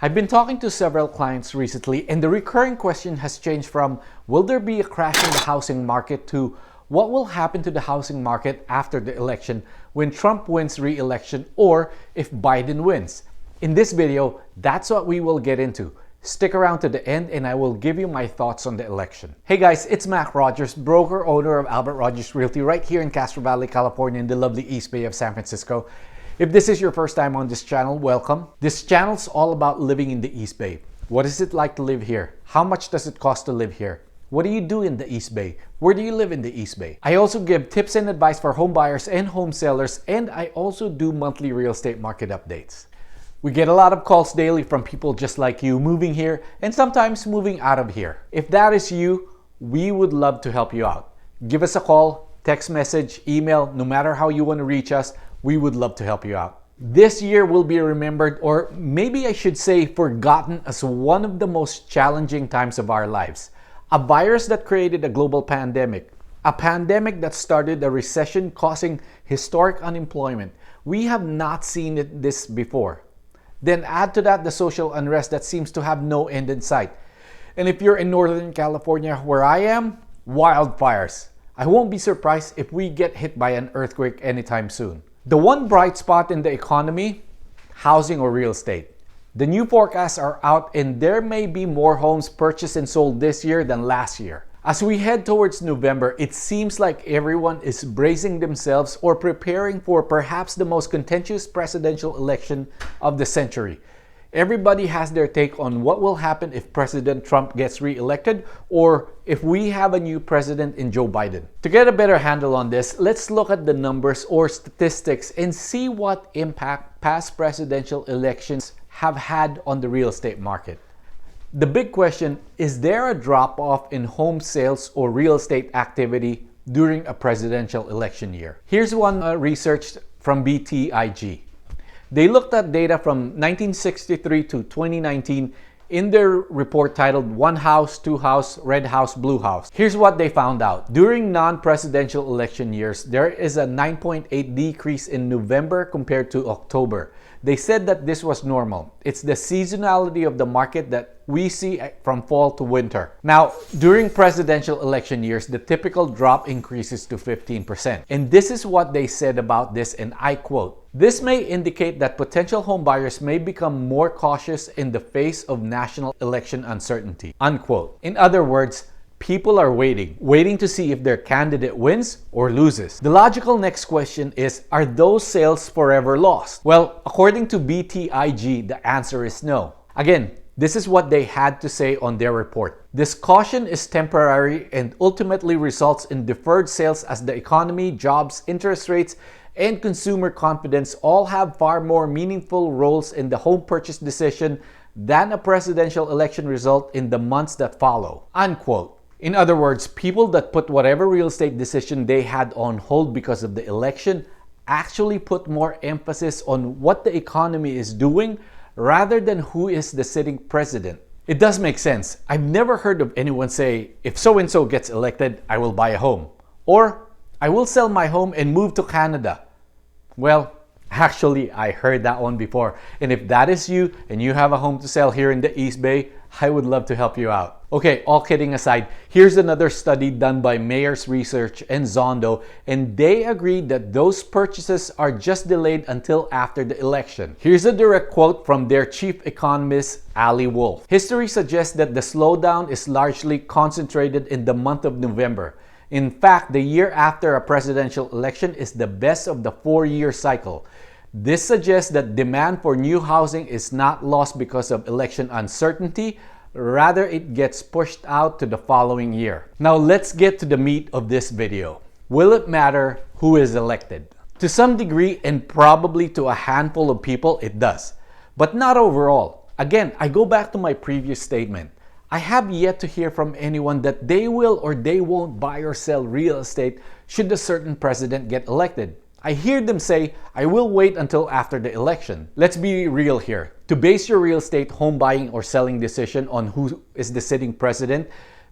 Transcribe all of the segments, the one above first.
I've been talking to several clients recently, and the recurring question has changed from, will there be a crash in the housing market, to what will happen to the housing market after the election when Trump wins re-election or if Biden wins. In this video, that's what we will get into. Stick around to the end and I will give you my thoughts on the election. Hey guys, it's Mac Rogers, broker owner of Albert Rogers Realty right here in Castro Valley, California in the lovely East Bay of San Francisco. If this is your first time on this channel, welcome. This channel's all about living in the East Bay. What is it like to live here? How much does it cost to live here? What do you do in the East Bay? Where do you live in the East Bay? I also give tips and advice for home buyers and home sellers, and I also do monthly real estate market updates. We get a lot of calls daily from people just like you moving here and sometimes moving out of here. If that is you, we would love to help you out. Give us a call, text message, email, no matter how you want to reach us, we would love to help you out. This year will be remembered, or maybe I should say forgotten, as one of the most challenging times of our lives. A virus that created a global pandemic. A pandemic that started a recession causing historic unemployment. We have not seen this before. Then add to that the social unrest that seems to have no end in sight. And if you're in Northern California, where I am, wildfires. I won't be surprised if we get hit by an earthquake anytime soon. The one bright spot in the economy, housing or real estate. The new forecasts are out and there may be more homes purchased and sold this year than last year. As we head towards November, it seems like everyone is bracing themselves or preparing for perhaps the most contentious presidential election of the century. Everybody has their take on what will happen if President Trump gets re-elected or if we have a new president in Joe Biden. To get a better handle on this, let's look at the numbers or statistics and see what impact past presidential elections have had on the real estate market. The big question, is there a drop-off in home sales or real estate activity during a presidential election year? Here's one researched from BTIG. They looked at data from 1963 to 2019 in their report titled One House, Two House, Red House, Blue House. Here's what they found out. During non-presidential election years, there is a 9.8 decrease in November compared to October. They said that this was normal. It's the seasonality of the market that we see from fall to winter. Now, during presidential election years, the typical drop increases to 15%. And this is what they said about this, and I quote, "This may indicate that potential home buyers may become more cautious in the face of national election uncertainty," unquote. In other words, people are waiting to see if their candidate wins or loses. The logical next question is, are those sales forever lost? Well, according to BTIG, the answer is no. Again, this is what they had to say on their report. This caution is temporary and ultimately results in deferred sales as the economy, jobs, interest rates, and consumer confidence all have far more meaningful roles in the home purchase decision than a presidential election result in the months that follow, unquote. In other words, people that put whatever real estate decision they had on hold because of the election actually put more emphasis on what the economy is doing rather than who is the sitting president. It does make sense. I've never heard of anyone say, if so-and-so gets elected, I will buy a home. Or, I will sell my home and move to Canada. Well, actually, I heard that one before. And if that is you and you have a home to sell here in the East Bay, I would love to help you out. Okay, all kidding aside, here's another study done by Mayors Research and Zondo, and they agreed that those purchases are just delayed until after the election. Here's a direct quote from their chief economist, Ali Wolf. "History suggests that the slowdown is largely concentrated in the month of November. In fact, the year after a presidential election is the best of the 4-year cycle. This suggests that demand for new housing is not lost because of election uncertainty, rather it gets pushed out to the following year." Now let's get to the meat of this video. Will it matter who is elected? To some degree, and probably to a handful of people, it does. But not overall. Again, I go back to my previous statement. I have yet to hear from anyone that they will or they won't buy or sell real estate should a certain president get elected. I hear them say, I will wait until after the election. Let's be real here. To base your real estate home buying or selling decision on who is the sitting president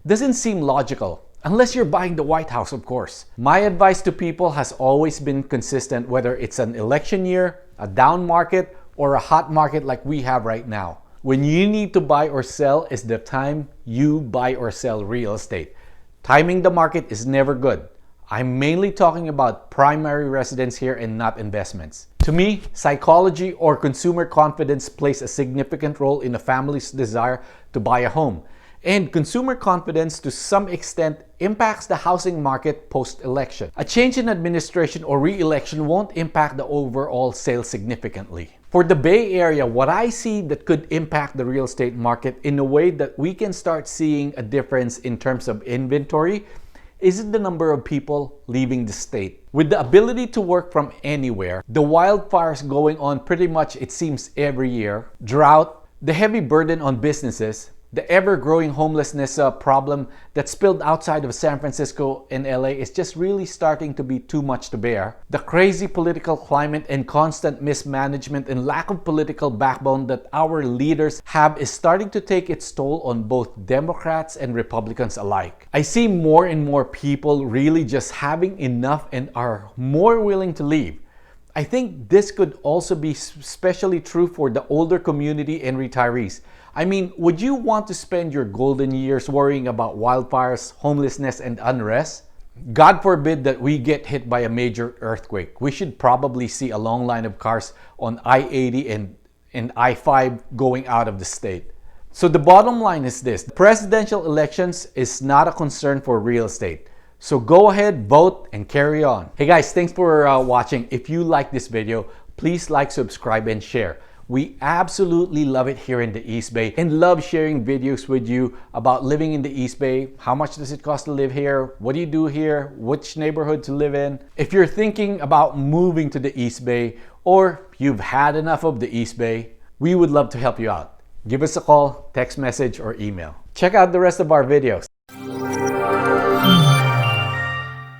doesn't seem logical. Unless you're buying the White House, of course. My advice to people has always been consistent, whether it's an election year, a down market, or a hot market like we have right now. when you need to buy or sell is the time you buy or sell real estate. Timing the market is never good. I'm mainly talking about primary residence here and not investments. To me, psychology or consumer confidence plays a significant role in a family's desire to buy a home. And consumer confidence to some extent impacts the housing market post-election. A change in administration or re-election won't impact the overall sales significantly. For the Bay Area, what I see that could impact the real estate market in a way that we can start seeing a difference in terms of inventory is the number of people leaving the state. With the ability to work from anywhere, the wildfires going on pretty much it seems every year, drought, the heavy burden on businesses, the ever-growing homelessness problem that spilled outside of San Francisco and LA is just really starting to be too much to bear. The crazy political climate and constant mismanagement and lack of political backbone that our leaders have is starting to take its toll on both Democrats and Republicans alike. I see more and more people really just having enough and are more willing to leave. I think this could also be especially true for the older community and retirees. I mean, would you want to spend your golden years worrying about wildfires, homelessness, and unrest? God forbid that we get hit by a major earthquake. We should probably see a long line of cars on I-80 and I-5 going out of the state. So the bottom line is this: presidential elections is not a concern for real estate. So go ahead, vote, and carry on. Hey guys, thanks for watching. If you like this video, please like, subscribe, and share. We absolutely love it here in the East Bay and love sharing videos with you about living in the East Bay. How much does it cost to live here? What do you do here? Which neighborhood to live in? If you're thinking about moving to the East Bay or you've had enough of the East Bay, we would love to help you out. Give us a call, text message, or email. Check out the rest of our videos.